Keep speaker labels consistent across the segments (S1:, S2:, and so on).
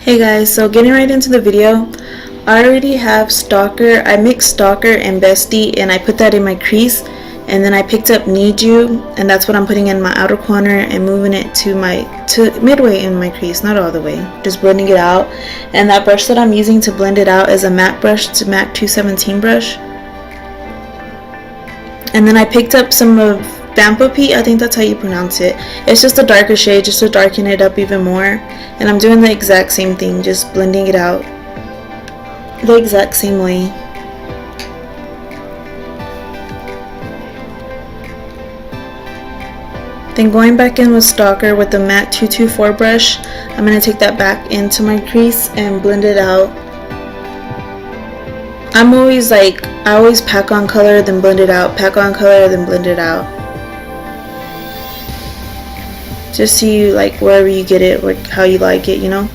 S1: Hey guys, so getting right into the video, I already have Stalker. I mixed Stalker and Bestie and I put that in my crease, and then I picked up Need You, and that's what I'm putting in my outer corner and moving it to midway in my crease, not all the way, just blending it out. And that brush that I'm using to blend it out is a MAC brush. It's a MAC 217 brush. And then I picked up some of Vampa Pea, I think that's how you pronounce it. It's just a darker shade, just to darken it up even more. And I'm doing the exact same thing, just blending it out the exact same way. Then going back in with Stalker with the MAC 224 brush, I'm going to take that back into my crease and blend it out. I always pack on color, then blend it out, pack on color, then blend it out. Just so you, wherever you get it, or how you like it, you know.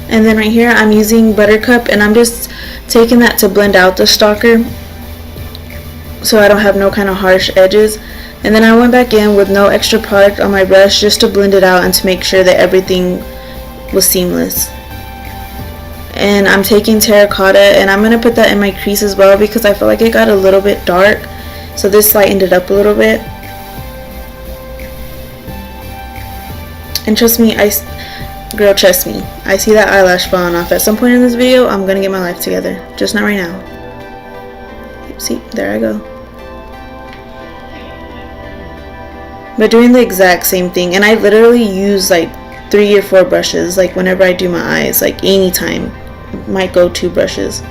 S1: And then right here I'm using Buttercup, and I'm just taking that to blend out the Stalker so I don't have no kind of harsh edges. And then I went back in with no extra product on my brush just to blend it out and to make sure that everything was seamless. And I'm taking Terracotta, and I'm going to put that in my crease as well because I feel like it got a little bit dark, so this lightened it up a little bit. And trust me, girl, trust me, I see that eyelash falling off. At some point in this video, I'm going to get my life together, just not right now. See, there I go. But doing the exact same thing, and I literally use 3 or 4 brushes, whenever I do my eyes, anytime. My go-to brushes.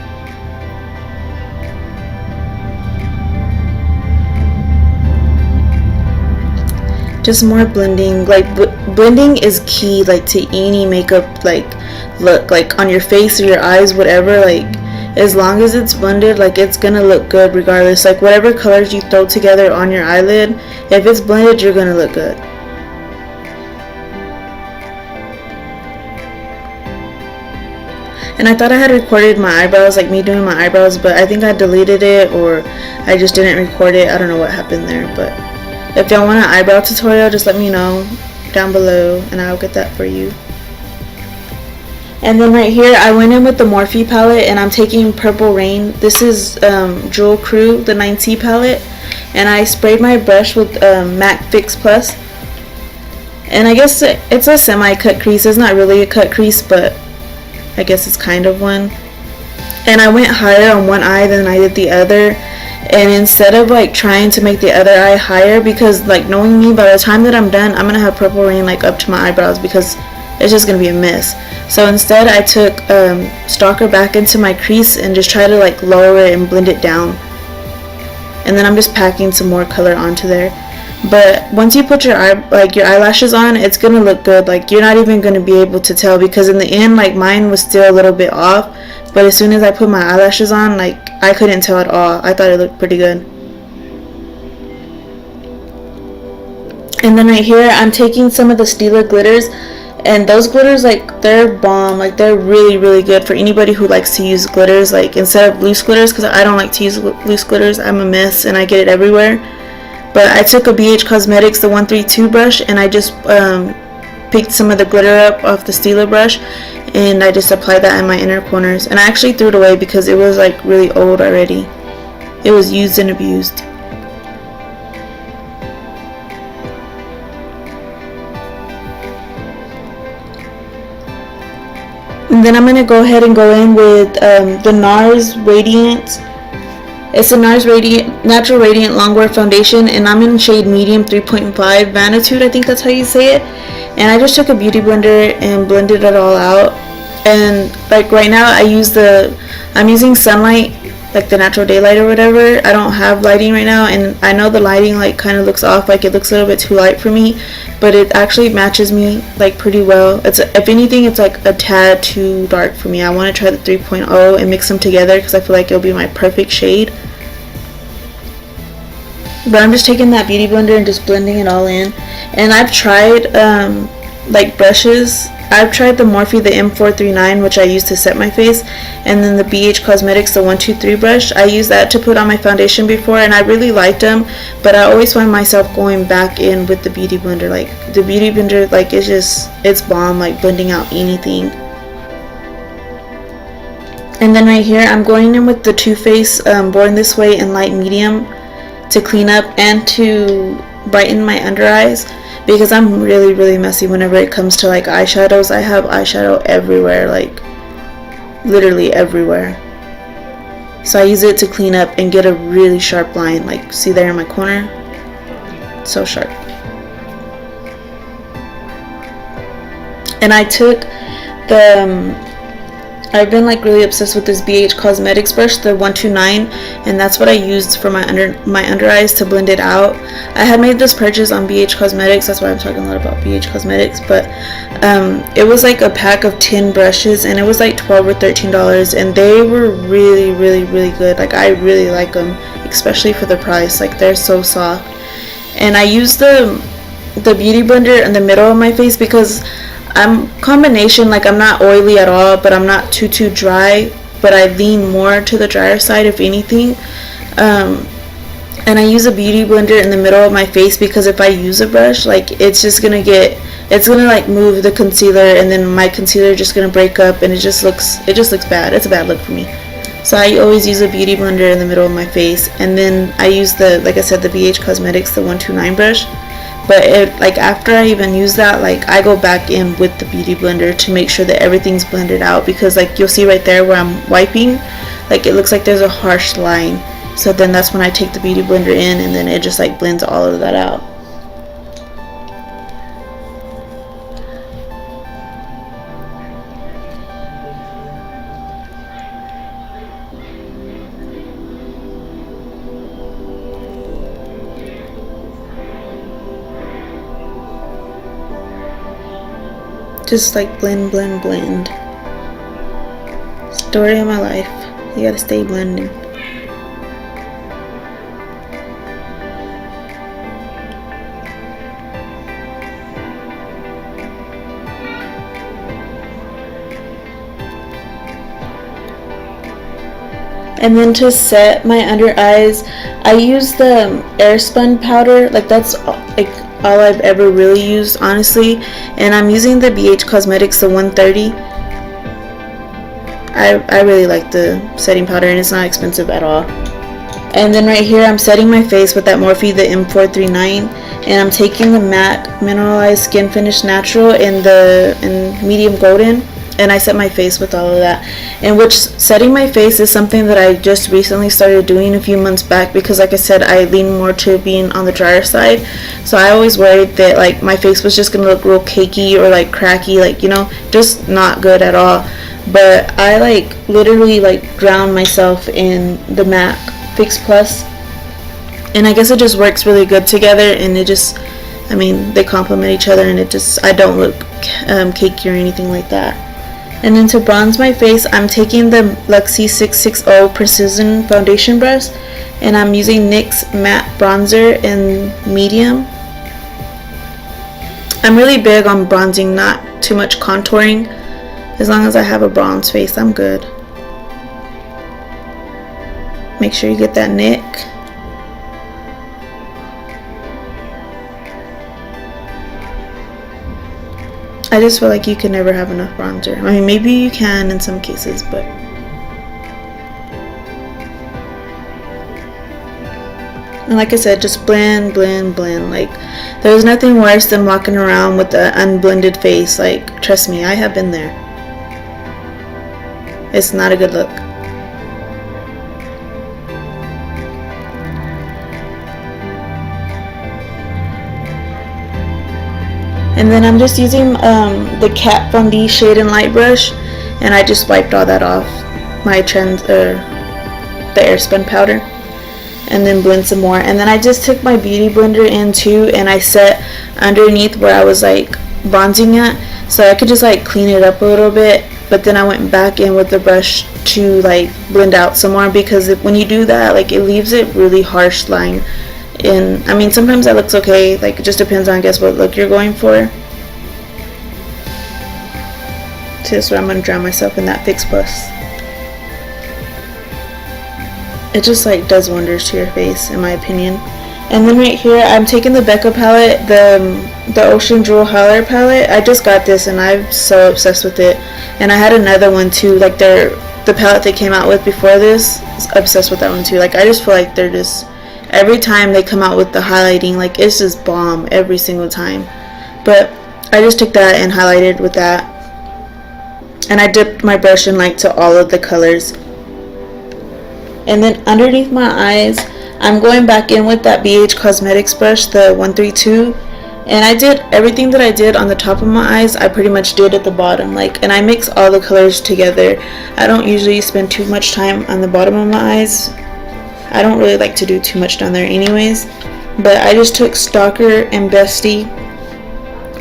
S1: Just more blending. Blending is key, to any makeup look, on your face or your eyes, whatever. As long as it's blended, it's gonna look good regardless. Whatever colors you throw together on your eyelid, if it's blended, you're gonna look good. And I thought I had recorded my eyebrows, me doing my eyebrows, but I think I deleted it, or I just didn't record it. I don't know what happened there, but if y'all want an eyebrow tutorial, just let me know down below and I'll get that for you. And then right here, I went in with the Morphe palette, and I'm taking Purple Rain. This is Jewel Crew, the 9C palette, and I sprayed my brush with MAC Fix Plus. And I guess it's a semi-cut crease. It's not really a cut crease, but I guess it's kind of one. And I went higher on one eye than I did the other, and instead of trying to make the other eye higher, because knowing me, by the time that I'm done, I'm gonna have Purple Rain up to my eyebrows because it's just gonna be a mess. So instead I took Stalker back into my crease and just try to lower it and blend it down, and then I'm just packing some more color onto there. But once you put your your eyelashes on, it's gonna look good. You're not even gonna be able to tell, because in the end, mine was still a little bit off, but as soon as I put my eyelashes on, I couldn't tell at all. I thought it looked pretty good. And then right here, I'm taking some of the Stila glitters, and those glitters, they're bomb. They're really, really good for anybody who likes to use glitters, instead of loose glitters, because I don't like to use loose glitters. I'm a mess and I get it everywhere. But I took a BH Cosmetics, the 132 brush, and I just picked some of the glitter up off the Stila brush, and I just applied that in my inner corners. And I actually threw it away because it was really old already. It was used and abused. And then I'm going to go ahead and go in with the NARS Radiant. It's a NARS Natural Radiant Longwear Foundation, and I'm in shade medium 3.5 Vanitude, I think that's how you say it. And I just took a beauty blender and blended it all out. And right now I'm using sunlight, the natural daylight or whatever. I don't have lighting right now, and I know the lighting kind of looks off, it looks a little bit too light for me, but it actually matches me pretty well. If anything, it's a tad too dark for me. I want to try the 3.0 and mix them together because I feel like it'll be my perfect shade. But I'm just taking that beauty blender and just blending it all in. And I've tried brushes I've tried the Morphe, the M439, which I use to set my face, and then the BH Cosmetics, the 123 brush. I used that to put on my foundation before, and I really liked them, but I always find myself going back in with the Beauty Blender. Like, the Beauty Blender, like, it's bomb, like, blending out anything. And then right here, I'm going in with the Too Faced Born This Way in light medium to clean up and to brighten my under eyes, because I'm really messy whenever it comes to like eyeshadows. I have eyeshadow everywhere, like literally everywhere. So I use it to clean up and get a really sharp line, like see there in my corner, so sharp. And I took the I've been like really obsessed with this BH Cosmetics brush, the 129, and that's what I used for my under eyes to blend it out. I had made this purchase on BH Cosmetics, that's why I'm talking a lot about BH Cosmetics, but it was like a pack of 10 brushes, and it was like $12 or $13, and they were really good. Like, I really like them, especially for the price. Like, they're so soft. And I used the Beauty Blender in the middle of my face because I'm combination, like I'm not oily at all, but I'm not too dry, but I lean more to the drier side if anything. And I use a Beauty Blender in the middle of my face because if I use a brush, like it's gonna like move the concealer, and then my concealer just gonna break up, and it just looks bad. It's a bad look for me. So I always use a Beauty Blender in the middle of my face, and then I use like I said, the BH Cosmetics, the 129 brush. But like after I even use that, like I go back in with the Beauty Blender to make sure that everything's blended out, because like you'll see right there where I'm wiping, like it looks like there's a harsh line. So then that's when I take the Beauty Blender in, and then it just like blends all of that out. Just like blend. Story of my life. You gotta stay blending. And then to set my under eyes, I use the Airspun powder. Like that's like all I've ever really used, honestly. And I'm using the BH Cosmetics, the 130. I really like the setting powder, and it's not expensive at all. And then right here, I'm setting my face with that Morphe, the M439, and I'm taking the MAC Mineralized Skin Finish Natural in medium golden, and I set my face with all of that. And which setting my face is something that I just recently started doing a few months back, because like I said, I lean more to being on the drier side. So I always worried that like my face was just gonna look real cakey or like cracky, like, you know, just not good at all. But I like literally like drown myself in the MAC Fix Plus, and I guess it just works really good together, and it just, I mean, they complement each other, and it just, I don't look cakey or anything like that. And then to bronze my face, I'm taking the Luxie 660 Precision Foundation Brush, and I'm using NYX Matte Bronzer in medium. I'm really big on bronzing, not too much contouring. As long as I have a bronze face, I'm good. Make sure you get that nick. I just feel like you can never have enough bronzer. I mean, maybe you can in some cases, but and like I said, just blend. Like, there's nothing worse than walking around with an unblended face. Like, trust me, I have been there. It's not a good look. And then I'm just using the Kat Von D Shade and Light brush, and I just wiped all that off my the Airspun powder, and then blend some more. And then I just took my Beauty Blender in too, and I set underneath where I was like bronzing at, so I could just like clean it up a little bit. But then I went back in with the brush to like blend out some more, because when you do that, like it leaves it really harsh line. And I mean, sometimes that looks okay, like it just depends on, I guess, what look you're going for. So that's where I'm gonna drown myself in that Fix Plus. It just like does wonders to your face, in my opinion. And then right here, I'm taking the Becca palette, the Ocean Jewel Highlighter palette. I just got this and I'm so obsessed with it. And I had another one too, like the palette they came out with before this. I was obsessed with that one too. Like I just feel like they're just, every time they come out with the highlighting, like it's just bomb every single time. But I just took that and highlighted with that. And I dipped my brush in like to all of the colors. And then underneath my eyes, I'm going back in with that BH Cosmetics brush, the 132. And I did everything that I did on the top of my eyes, I pretty much did at the bottom. Like, and I mix all the colors together. I don't usually spend too much time on the bottom of my eyes. I don't really like to do too much down there anyways. But I just took Stalker and Bestie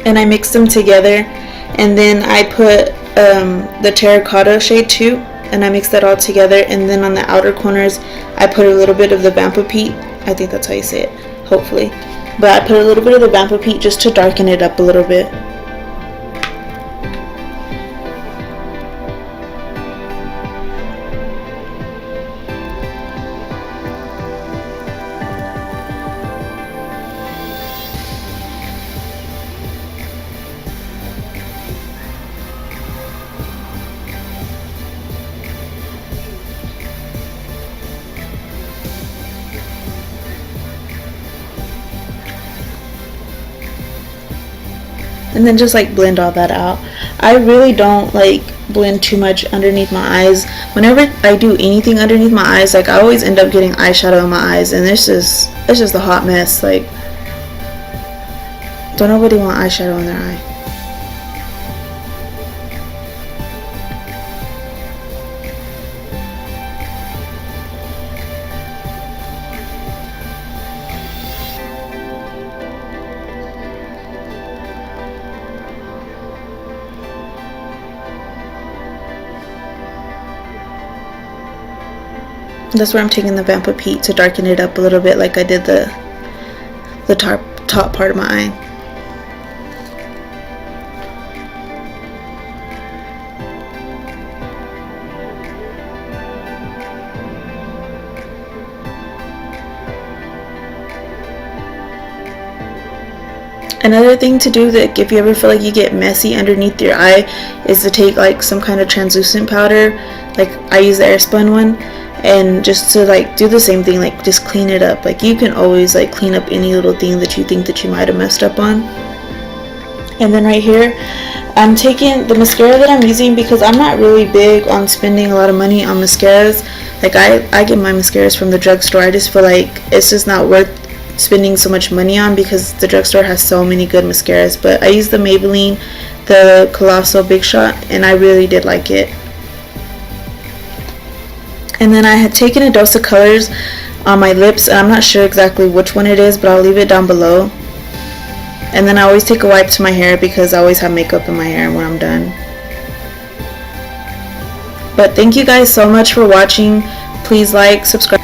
S1: and I mixed them together. And then I put the Terracotta shade 2. And I mixed that all together, and then on the outer corners I put a little bit of the Vampa Pete. I think that's how you say it, hopefully. But I put a little bit of the Vampa Pete just to darken it up a little bit. And then just like blend all that out. I really don't like blend too much underneath my eyes. Whenever I do anything underneath my eyes, like I always end up getting eyeshadow in my eyes, and it's just a hot mess. Like, don't nobody want eyeshadow in their eye. That's where I'm taking the Vampa Pete to darken it up a little bit, like I did the top part of my eye. Another thing to do, that if you ever feel like you get messy underneath your eye, is to take like some kind of translucent powder. Like I use the Airspun one, and just to like do the same thing, like just clean it up. Like you can always like clean up any little thing that you think that you might have messed up on. And then right here, I'm taking the mascara that I'm using, because I'm not really big on spending a lot of money on mascaras. Like I get my mascaras from the drugstore. I just feel like it's just not worth spending so much money on, because the drugstore has so many good mascaras. But I use the Maybelline, the Colossal Big Shot, and I really did like it. And then I had taken a dose of colors on my lips, and I'm not sure exactly which one it is, but I'll leave it down below. And then I always take a wipe to my hair, because I always have makeup in my hair when I'm done. But thank you guys so much for watching. Please like, subscribe.